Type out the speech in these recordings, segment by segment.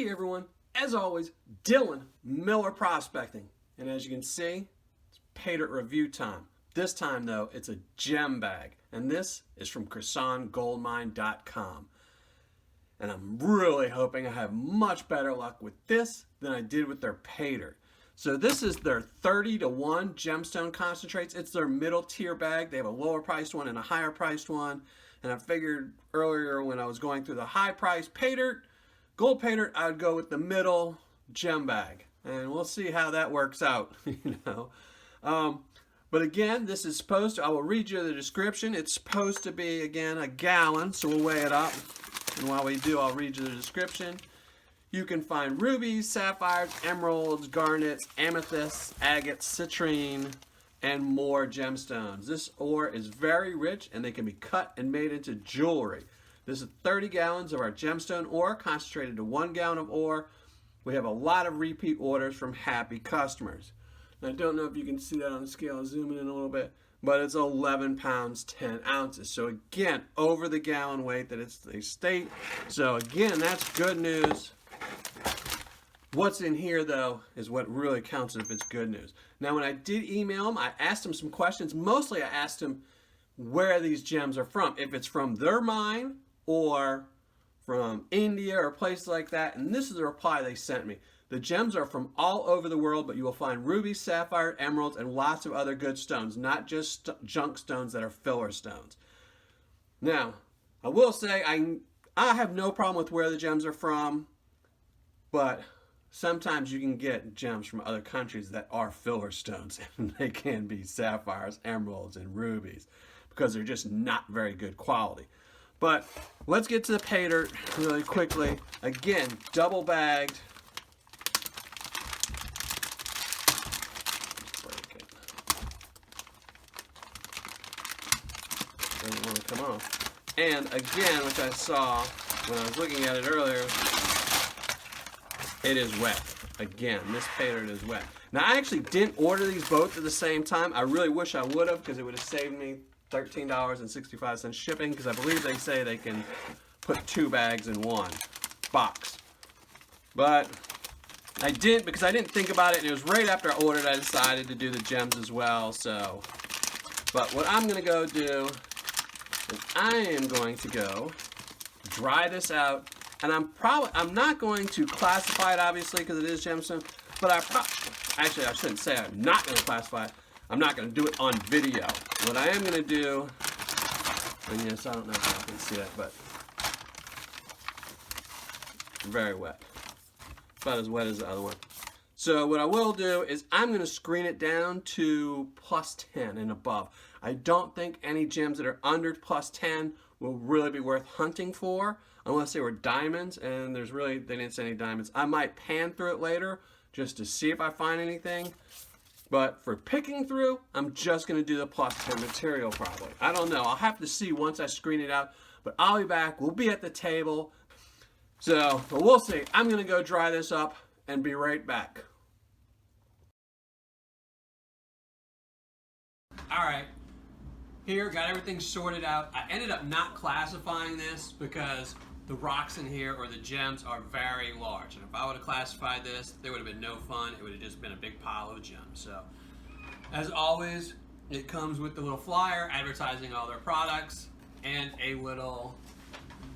Hey everyone, as always, Dylan Miller Prospecting. And as you can see, it's Paydirt review time. This time though, it's a gem bag. And this is from CrissonGoldMine.com. And I'm really hoping I have much better luck with this than I did with their Paydirt. So this is their 30-to-1 gemstone concentrates. It's their middle tier bag. They have a lower priced one and a higher priced one. And I figured earlier when I was going through the high price Paydirt, gold Paydirt, I'd go with the middle gem bag. And we'll see how that works out, you know. But again, this is supposed to, I will read you the description. It's supposed to be, again, a gallon, so we'll weigh it up. And while we do, I'll read you the description. You can find rubies, sapphires, emeralds, garnets, amethysts, agates, citrine, and more gemstones. This ore is very rich and they can be cut and made into jewelry. This is 30 gallons of our gemstone ore concentrated to 1 gallon of ore. We have a lot of repeat orders from happy customers. Now, I don't know if you can see that on the scale. I'll zoom in a little bit, but it's 11 pounds, 10 ounces. So again, over the gallon weight that they state. So again, that's good news. What's in here, though, is what really counts if it's good news. Now, when I did email them, I asked them some questions. Mostly, I asked them where these gems are from. If it's from their mine or from India or places like that. And this is the reply they sent me. The gems are from all over the world, but you will find rubies, sapphire, emeralds, and lots of other good stones, not just junk stones that are filler stones. Now, I will say I have no problem with where the gems are from, but sometimes you can get gems from other countries that are filler stones, and they can be sapphires, emeralds, and rubies because they're just not very good quality. But let's get to the Paydirt really quickly. Again, double bagged. Break it. Doesn't want to come off. And again, which I saw when I was looking at it earlier, it is wet. Again, this Paydirt is wet. Now, I actually didn't order these both at the same time. I really wish I would have because it would have saved me $13.65 shipping, because I believe they say they can put 2 bags in one box. But I didn't, because I didn't think about it, and it was right after I ordered I decided to do the gems as well. So, but what I'm going to go do is I am going to go dry this out. And I'm not going to classify it, obviously, because it is gemstone. But actually, I shouldn't say I'm not going to classify it. I'm not going to do it on video. What I am going to do, and yes, I don't know if you can see that, but very wet. About as wet as the other one. So what I will do is I'm going to screen it down to +10 and above. I don't think any gems that are under +10 will really be worth hunting for, unless they were diamonds, and they didn't say any diamonds. I might pan through it later just to see if I find anything. But for picking through, I'm just going to do the +10 material probably. I don't know. I'll have to see once I screen it out. But I'll be back. We'll be at the table. So, but we'll see. I'm going to go dry this up and be right back. All right. Here, got everything sorted out. I ended up not classifying this because the rocks in here, or the gems, are very large. And if I would have classified this, there would have been no fun. It would have just been a big pile of gems. So, as always, it comes with the little flyer advertising all their products and a little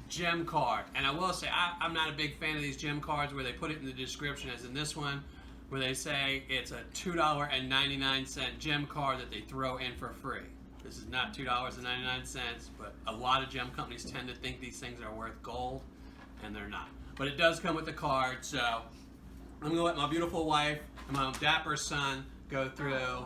gem card. And I will say, I'm not a big fan of these gem cards where they put it in the description, as in this one, where they say it's a $2.99 gem card that they throw in for free. This is not $2.99, but a lot of gem companies tend to think these things are worth gold, and they're not. But it does come with the card, so I'm going to let my beautiful wife and my dapper son go through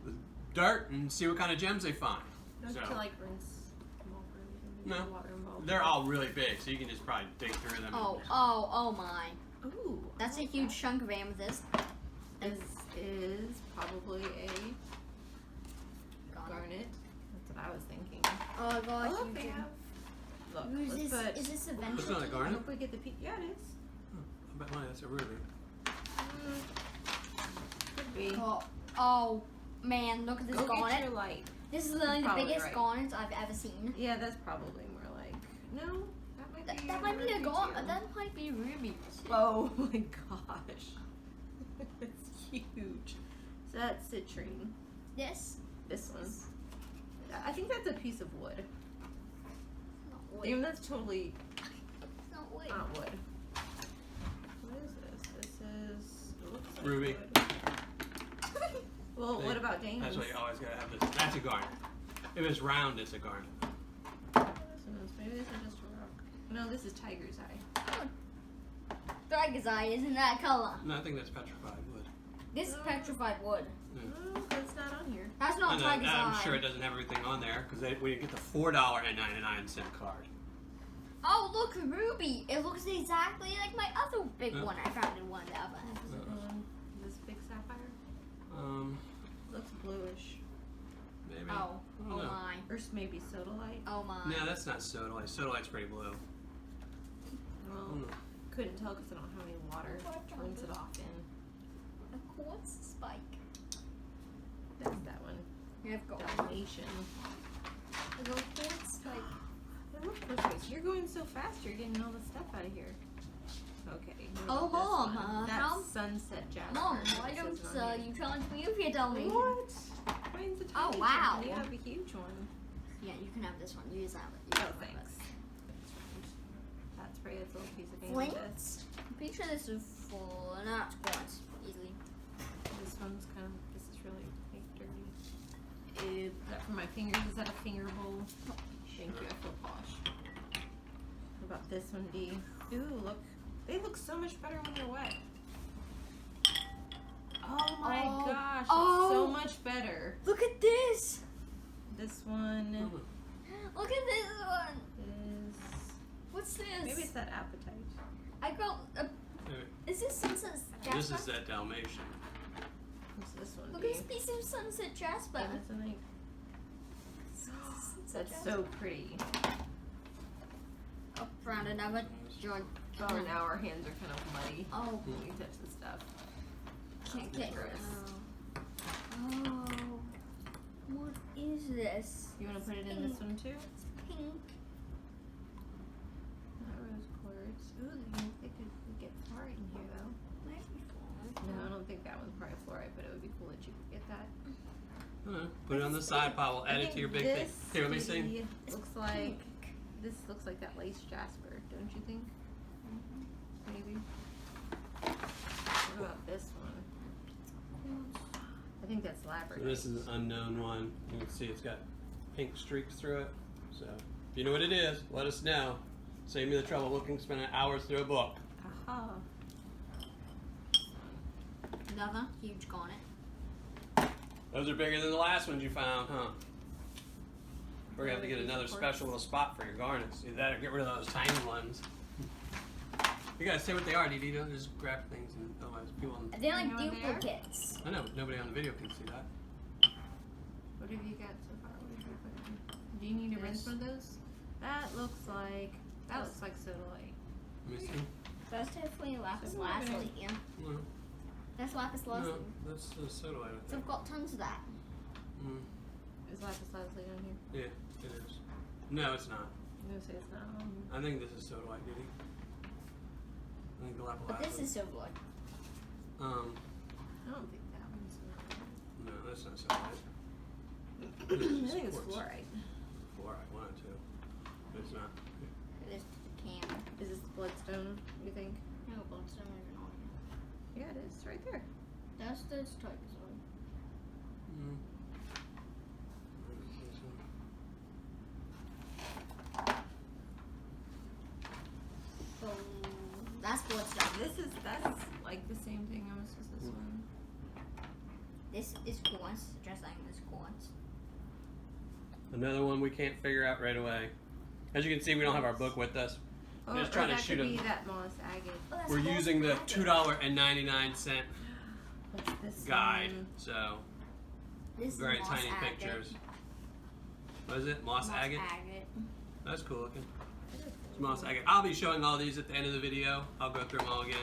the dirt and see what kind of gems they find. Don't you like rinse them over? No, they're all really big, so you can just probably dig through them. Oh my. Ooh. That's a huge chunk of amethyst. This is probably a garnet. That's what I was thinking. Oh gosh, Oh, you they did. have. Look, Is let's put. this a It's venture? not a I garnet? hope we get the piece. Yeah, it is. I bet money that's a ruby. Could be. Oh man, look at this Go get garnet. your light. This is literally the Probably biggest right. garnets I've ever seen. Yeah, that's probably more like. No, that might be. That That might be a Ruby gold. too. That might be ruby. Oh my gosh. It's huge. So that's citrine. This. This one. I think that's a piece of wood. Not wood. Even that's totally It's not wood. not wood. What is this? This is it looks like Ruby. wood. Well, what about Dane's? That's why you always gotta have this. That's a garnet. If it's round, it's a garnet. Maybe this is just a rock. No, this is tiger's eye. Tiger's eye isn't that color. No, I think that's petrified wood. This is petrified wood. No, that's not on here. That's not And tiger's eye. I'm sure it doesn't have everything on there because when you get the $4.99 card. Oh, look, ruby. It looks exactly like my other big Yeah. one I found in one of the oven. This big sapphire looks bluish. Maybe. Oh, I oh don't know. my. Or maybe sodalite. Oh my. No, that's not sodalite. Sodalite's pretty blue. Well, couldn't tell because I don't have any water to rinse it off in. A quartz spike. That's that one. I've got Dalmatian. a little quartz spike. Hey, look, Chris, you're going so fast. You're getting all the stuff out of here. Okay. Oh, this Mom, one. That's how- sunset jasper. Mom, It why says don't it on here. you challenge me if you tell me? What? Mine's a Oh, tiny wow. one. You have a huge one. Yeah, you can have this one. Use that one. Oh, thanks. That's pretty. It's a little piece of Flint? amethyst. I'm pretty sure this is full. No, it's quartz. Easily. This one's kind of. This is really like dirty. Is that for my fingers? Is that a finger bowl? Thank you. I feel posh. What about this one, D? Ooh, look. They look so much better when they're wet. Oh my Oh. gosh, it's Oh. so much better. Look at this. This one Look at this one. is What's this? maybe it's that appetite. I got a. Is this sunset jasper? This is that Dalmatian. What's this one? Look be? at this piece of sunset jasper. Amazonite. Sunset That's jasper. so pretty. Oh, found another joint. Oh, now our hands are kind of muddy. Oh, When we touch the stuff. can't get gross. Oh. What is this? You want to put it in this one too? It's pink. Not rose quartz. Ooh, they could get fluorite in here though. Might be full. No, I don't think that one's probably fluorite, but it would be cool that you could get that. Put it on the side pile. We'll add it to your big thing. Here, let me see. Looks like this looks like that lace jasper, don't you think? Maybe. What about this one? I think that's So labradorite. this is an unknown one. You can see it's got pink streaks through it. So if you know what it is, let us know. Save me the trouble looking, spending hours through a book. Aha. Another huge garnet. Those are bigger than the last ones you found, huh? We're gonna have to get another special little spot for your garnets. Either that or get rid of those tiny ones. You gotta say what they are, DD. Don't just grab things and otherwise people. They're like You know what they are? duplicates. I know, but nobody on the video can see that. What have you got so far? What have you put in? Do you need to rinse one of those? That looks like sodalite. Let me see. That's definitely lapis So lazuli. Yeah. No, That's lapis lazuli. no, that's soda light. So I've got tons of that. Mm, Is lapis lazuli on here? yeah, it is. No, it's not. I'm gonna say it's not on here. I think this is soda light, DD. I think the lapis But this is so good. I don't think that one's No, that's not soda light. I think it's quartz. fluorite. Fluorite, 1 or 2. But it's not. It is the can. Is this bloodstone, you think? No, bloodstone isn't on here. Yeah, it is. Right there. That's this tiger's eye. Mm. So that's bloodstone. That's like the same thing almost as this one. This is quartz, just like this quartz. Another one we can't figure out right away. As you can see, we don't have our book with us. Oh, Just trying to that shoot could a- be that moss agate. Oh, that's We're quartz using the agate. $2.99 What's this guide, one? so This is very moss tiny agate. pictures. What is it? Moss agate? That's cool looking. It's moss agate. I'll be showing all these at the end of the video. I'll go through them all again.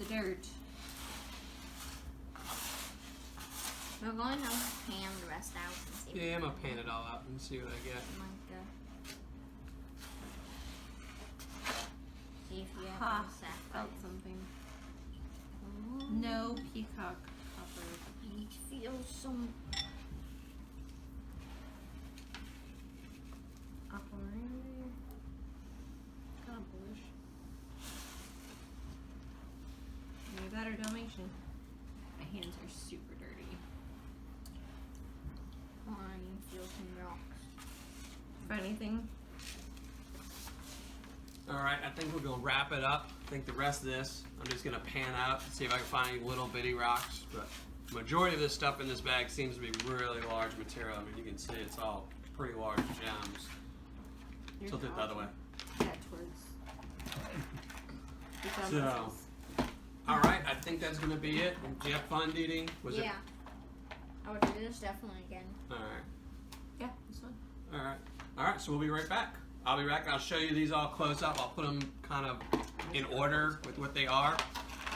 Paydirt. We're going to pan the rest out and see. Yeah, I'm gonna pan it all out and see what I get. See if you have Ha! any sapphire. Felt something. Ooh. No peacock copper. I feel some. Aquamarine. Kind of bluish. Maybe that or Dalmatian. My hands are super dirty. I feel some rocks. For anything? Alright, I think we're going to wrap it up. I think the rest of this, I'm just going to pan out and see if I can find any little bitty rocks. But the majority of this stuff in this bag seems to be really large material. I mean, you can see it's all pretty large gems. Tilt it the other way. Yeah, towards. So, alright, I think that's going to be it. Did you have fun, Dee Dee? Was Yeah. I would do this definitely again. Alright. Yeah, this one. Alright. Alright, so we'll be right back. I'll be back. I'll show you these all close up. I'll put them kind of in order with what they are.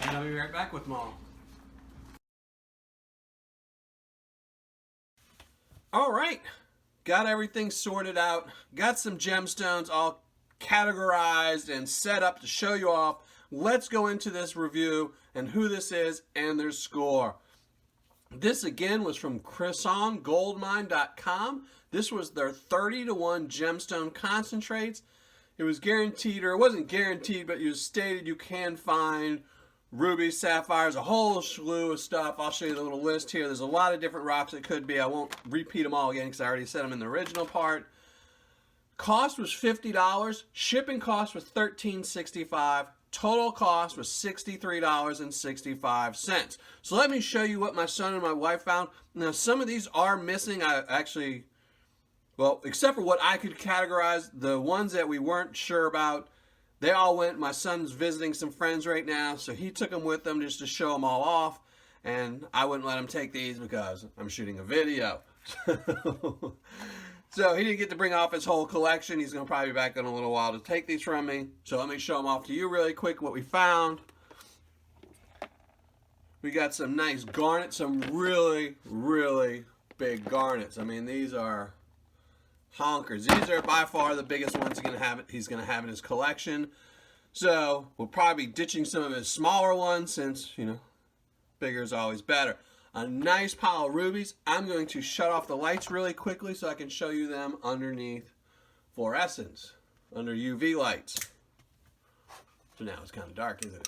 And I'll be right back with them all. Alright. Got everything sorted out. Got some gemstones all categorized and set up to show you off. Let's go into this review and who this is and their score. This again was from CrissonGoldMine.com. This was their 30-to-1 gemstone concentrates. It was guaranteed, or it wasn't guaranteed, but it was stated you can find rubies, sapphires, a whole slew of stuff. I'll show you the little list here. There's a lot of different rocks it could be. I won't repeat them all again because I already said them in the original part. Cost was $50. Shipping cost was $13.65. Total cost was $63.65. So let me show you what my son and my wife found. Now, some of these are missing. I actually, well, except for what I could categorize, the ones that we weren't sure about, they all went. My son's visiting some friends right now, so he took them with him just to show them all off. And I wouldn't let him take these because I'm shooting a video. So he didn't get to bring off his whole collection. He's going to probably be back in a little while to take these from me. So let me show them off to you really quick what we found. We got some nice garnets, some really, really big garnets. I mean, these are honkers. These are by far the biggest ones he's going to have in his collection. So we'll probably be ditching some of his smaller ones since, you know, bigger is always better. A nice pile of rubies. I'm going to shut off the lights really quickly so I can show you them underneath fluorescence, under UV lights. So now it's kind of dark, isn't it?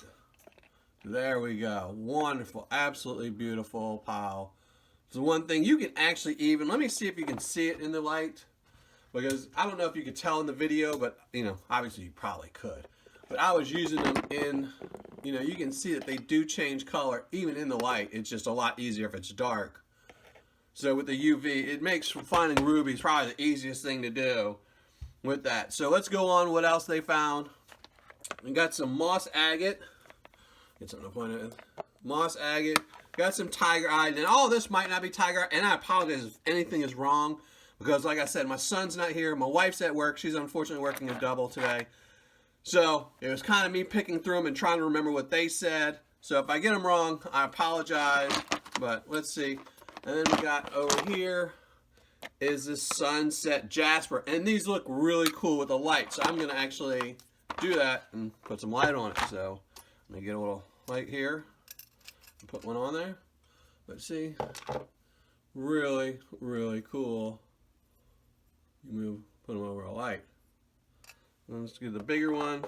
There we go. Wonderful, absolutely beautiful pile. So one thing you can actually even, let me see if you can see it in the light, because I don't know if you could tell in the video, but you know, obviously you probably could. But I was using them in, you know, you can see that they do change color even in the light. It's just a lot easier if it's dark. So with the UV, it makes finding rubies probably the easiest thing to do with that. So let's go on what else they found. We got some moss agate. Get something to point at. Moss agate. Got some tiger eye. And all this might not be tiger eye. And I apologize if anything is wrong. Because like I said, my son's not here. My wife's at work. She's unfortunately working a double today. So it was kind of me picking through them and trying to remember what they said. So if I get them wrong, I apologize. But let's see. And then we got over here is this sunset jasper. And these look really cool with the light. So I'm going to actually do that and put some light on it. So let me get a little light here. Put one on there. Let's see. Really, really cool. You put them over a light. Let's get the bigger one.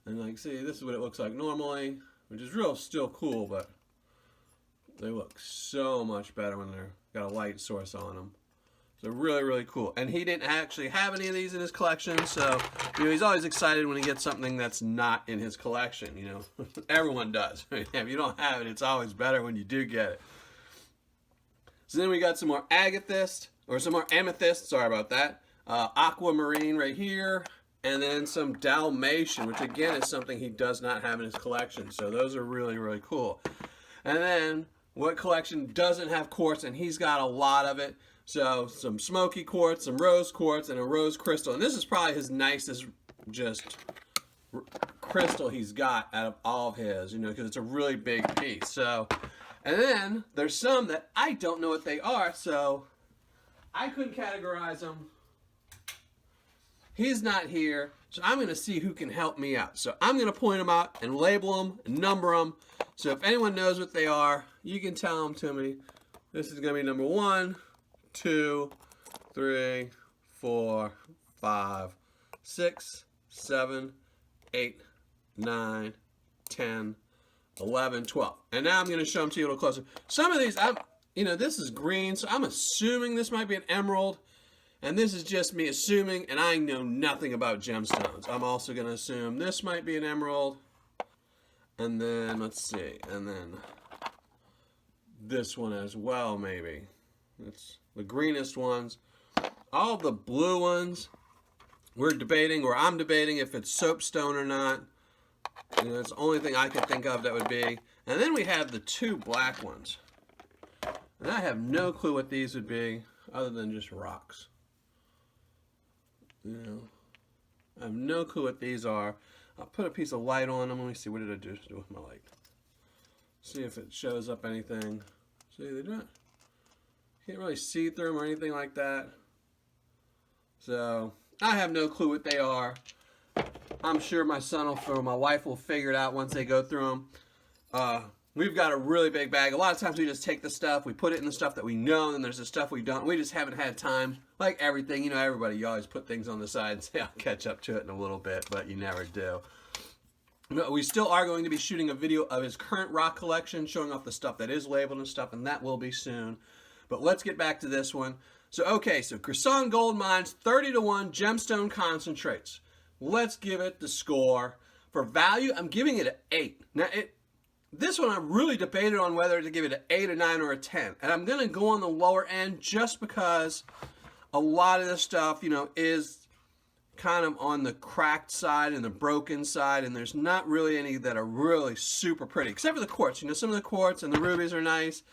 And like, see, this is what it looks like normally, which is still cool, but they look so much better when they're got a light source on them. So really, really cool. And he didn't actually have any of these in his collection, so you know, he's always excited when he gets something that's not in his collection. You know, everyone does. If you don't have it, it's always better when you do get it. So then we got some more amethyst, sorry about that. Aquamarine right here, and then some Dalmatian, which again is something he does not have in his collection. So those are really, really cool. And then what collection doesn't have quartz, and he's got a lot of it. So some smoky quartz, some rose quartz, and a rose crystal. And this is probably his nicest just crystal he's got out of all of his, you know, because it's a really big piece. So, and then there's some that I don't know what they are, so I couldn't categorize them. He's not here, so I'm going to see who can help me out. So I'm going to point them out and label them and number them. So if anyone knows what they are, you can tell them to me. This is going to be number 1, 2, 3, 4, 5, 6, 7, 8, 9, 10, 11, 12. And now I'm going to show them to you a little closer. Some of these, this is green, so I'm assuming this might be an emerald. And this is just me assuming, and I know nothing about gemstones. I'm also going to assume this might be an emerald. And then, let's see, and then this one as well, maybe. It's the greenest ones. All the blue ones, I'm debating if it's soapstone or not. You know, it's the only thing I could think of that would be. And then we have the 2 black ones. And I have no clue what these would be, other than just rocks. You know, I have no clue what these are. I'll put a piece of light on them. Let me see, what did I do with my light? See if it shows up anything. See, they don't. Can't really see through them or anything like that. So, I have no clue what they are. I'm sure my son or my wife will figure it out once they go through them. We've got a really big bag. A lot of times we just take the stuff, we put it in the stuff that we know, and then there's the stuff we don't. We just haven't had time. Like everything, you know, everybody, you always put things on the side and say, I'll catch up to it in a little bit, but you never do. But we still are going to be shooting a video of his current rock collection, showing off the stuff that is labeled and stuff, and that will be soon. But let's get back to this one. So, okay, so Crisson Gold Mines, 30-to-1 gemstone concentrates. Let's give it the score. For value, I'm giving it an 8. Now, this one I really debated on whether to give it an 8, a 9, or a 10. And I'm going to go on the lower end just because a lot of this stuff, you know, is kind of on the cracked side and the broken side. And there's not really any that are really super pretty. Except for the quartz. You know, some of the quartz and the rubies are nice.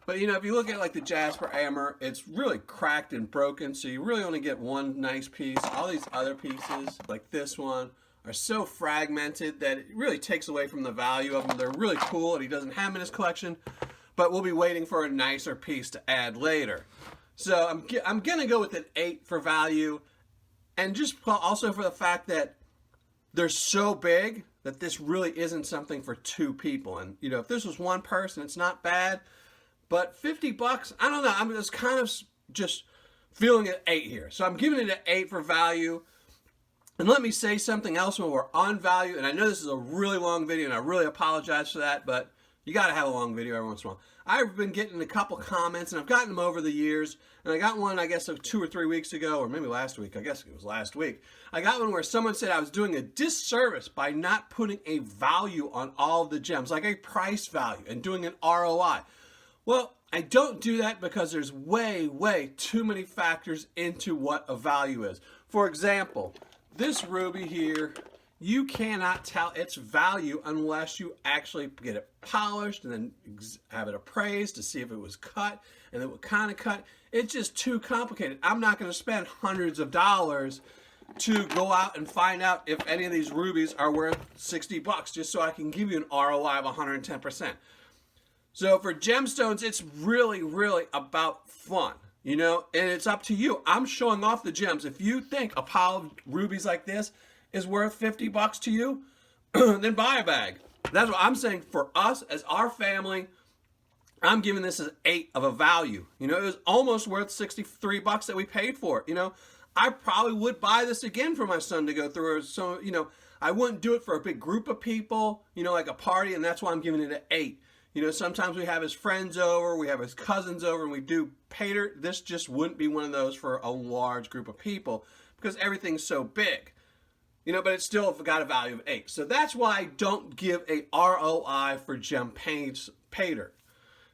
But, you know, if you look at like the jasper amber, it's really cracked and broken. So you really only get one nice piece. All these other pieces, like this one, are so fragmented that it really takes away from the value of them. They're really cool and he doesn't have them in his collection, but we'll be waiting for a nicer piece to add later. So I'm going to go with an 8 for value, and just also for the fact that they're so big that this really isn't something for 2 people. And, you know, if this was one person, it's not bad, but $50, I don't know. I'm just kind of just feeling an 8 here. So I'm giving it an 8 for value. And let me say something else when we're on value, and I know this is a really long video, and I really apologize for that, but you got to have a long video every once in a while. I've been getting a couple comments, and I've gotten them over the years, and I got one, I guess, 2 or 3 weeks ago, or maybe last week. I guess it was last week. I got one where someone said I was doing a disservice by not putting a value on all of the gems, like a price value, and doing an ROI. Well, I don't do that because there's way, way too many factors into what a value is. For example, this ruby here, you cannot tell its value unless you actually get it polished and then have it appraised to see if it was cut and then what kind of cut. It's just too complicated. I'm not going to spend hundreds of dollars to go out and find out if any of these rubies are worth $60 just so I can give you an ROI of 110%. So for gemstones, it's really, really about fun. You know, and it's up to you. I'm showing off the gems. If you think a pile of rubies like this is worth $50 to you, then buy a bag. That's what I'm saying. For us, as our family, I'm giving this an 8 of a value. You know, it was almost worth $63 that we paid for it. You know, I probably would buy this again for my son to go through. So, you know, I wouldn't do it for a big group of people, you know, like a party, and that's why I'm giving it an 8. You know, sometimes we have his friends over, we have his cousins over, and we do Paydirt. This just wouldn't be one of those for a large group of people because everything's so big. You know, but it's still got a value of 8. So that's why I don't give a ROI for gem Paydirt.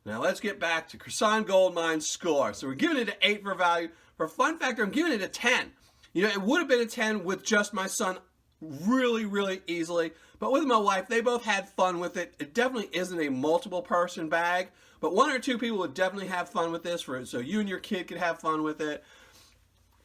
Now let's get back to Crisson Gold Mine's score. So we're giving it an 8 for value. For fun factor, I'm giving it a 10. You know, it would have been a 10 with just my son really, really easily. But with my wife, they both had fun with it. It definitely isn't a multiple person bag, but 1 or 2 people would definitely have fun with this, so you and your kid could have fun with it.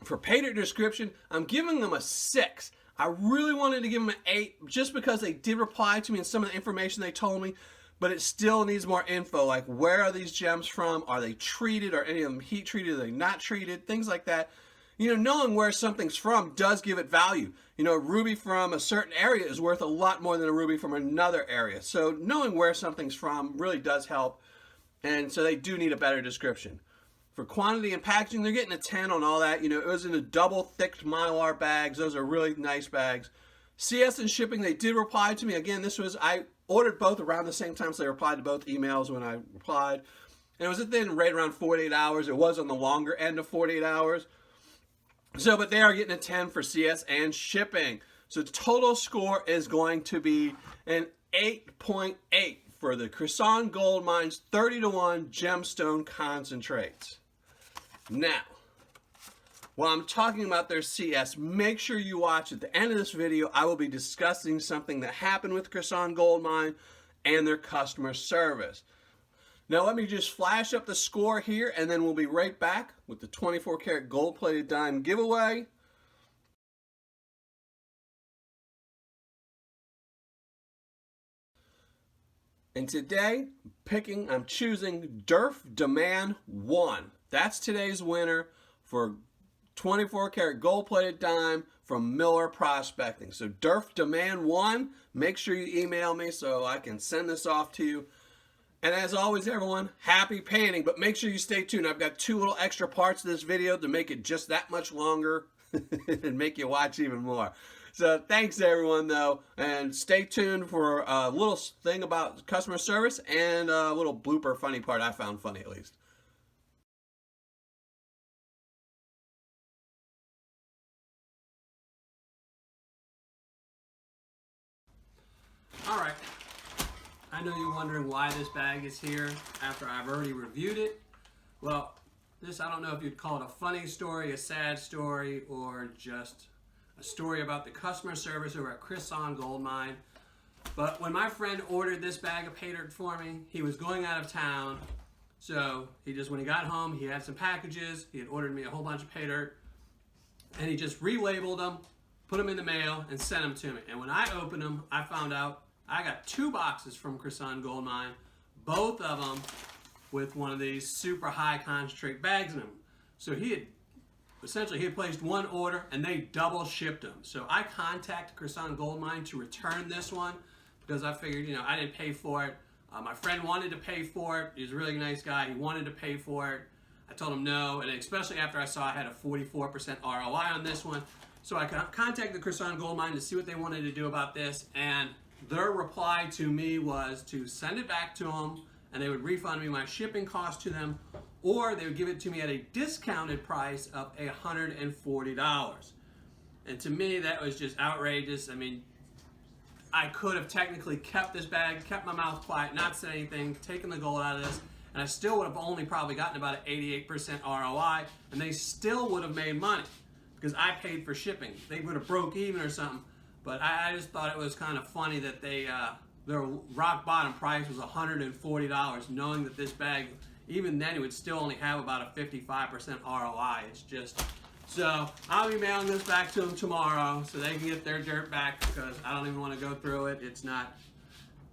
For Paydirt description, I'm giving them a 6. I really wanted to give them an 8 just because they did reply to me and some of the information they told me, but it still needs more info, like where are these gems from? Are they treated? Are any of them heat treated? Are they not treated? Things like that. You know, knowing where something's from does give it value. You know, a ruby from a certain area is worth a lot more than a ruby from another area. So knowing where something's from really does help. And so they do need a better description. For quantity and packaging, they're getting a 10 on all that. You know, it was in a double thick Mylar bags. Those are really nice bags. CS and shipping, they did reply to me. Again, I ordered both around the same time, so they replied to both emails when I replied. And it was within right around 48 hours. It was on the longer end of 48 hours. So, but they are getting a 10 for CS and shipping. So the total score is going to be an 8.8 for the Crisson Gold Mines 30-to-1 gemstone concentrates. Now, while I'm talking about their CS, make sure you watch at the end of this video. I will be discussing something that happened with Crisson Gold Mine and their customer service. Now let me just flash up the score here, and then we'll be right back with the 24 karat gold-plated dime giveaway. And today, I'm choosing Durf Demand 1. That's today's winner for 24 karat gold-plated dime from Miller Prospecting. So Durf Demand 1, make sure you email me so I can send this off to you. And as always, everyone, happy painting, but make sure you stay tuned. I've got 2 little extra parts of this video to make it just that much longer and make you watch even more. So thanks, everyone, though, and stay tuned for a little thing about customer service and a little blooper funny part I found funny, at least. All right. I know you're wondering why this bag is here after I've already reviewed it. Well, I don't know if you'd call it a funny story, a sad story, or just a story about the customer service over at Crisson Gold Mine. But when my friend ordered this bag of Paydirt for me, he was going out of town. So when he got home, he had some packages. He had ordered me a whole bunch of Paydirt. And he just relabeled them, put them in the mail, and sent them to me. And when I opened them, I found out I got 2 boxes from Crisson Gold Mine, both of them with one of these super high concentrate bags in them. So he had placed one order and they double shipped them. So I contacted Crisson Gold Mine to return this one because I figured, I didn't pay for it. My friend wanted to pay for it. He's a really nice guy. He wanted to pay for it. I told him no, and especially after I saw I had a 44% ROI on this one. So I contacted the Crisson Gold Mine to see what they wanted to do about this, and their reply to me was to send it back to them, and they would refund me my shipping cost to them, or they would give it to me at a discounted price of $140. And to me, that was just outrageous. I mean, I could have technically kept this bag, kept my mouth quiet, not said anything, taken the gold out of this, and I still would have only probably gotten about an 88% ROI, and they still would have made money because I paid for shipping. They would have broke even or something. But I just thought it was kind of funny that their rock bottom price was $140, knowing that this bag, even then, it would still only have about a 55% ROI. It's just, so I'll be mailing this back to them tomorrow so they can get their dirt back because I don't even want to go through it. It's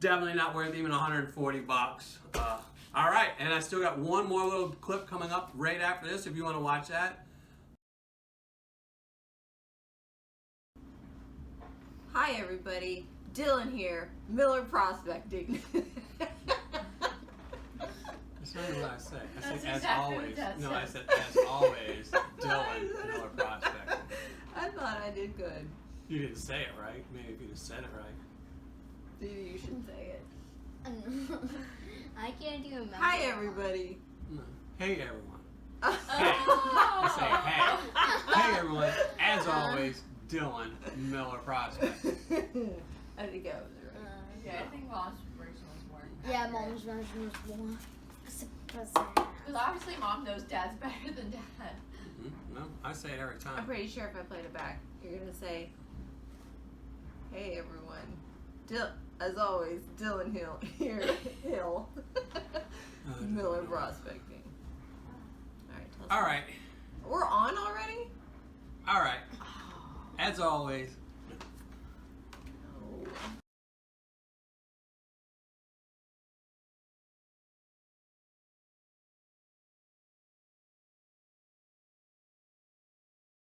definitely not worth even 140 bucks. All right, and I still got one more little clip coming up right after this if you want to watch that. Hi everybody, Dylan here, Miller Prospecting. That's not what I said. I said That's as exactly always. what that No, I said. said as always, Dylan, Miller Prospecting. I thought I did good. You didn't say it right. Maybe if you just said it right. Maybe you should say it. I can't even remember. Hi everybody. No. Hey everyone. Oh. I say hey. Hey everyone. As always, Dylan, Miller Prospecting. I think I was right. Yeah, I think mom's version was more. Yeah, mom's version was more. Because obviously mom knows dad's better than dad. No, I say it every I'm time. pretty sure if I played it back, you're gonna say, "Hey everyone, as always, Dylan Hill here, Hill, Miller Prospecting." All right. All right. We're on already. All right. As always,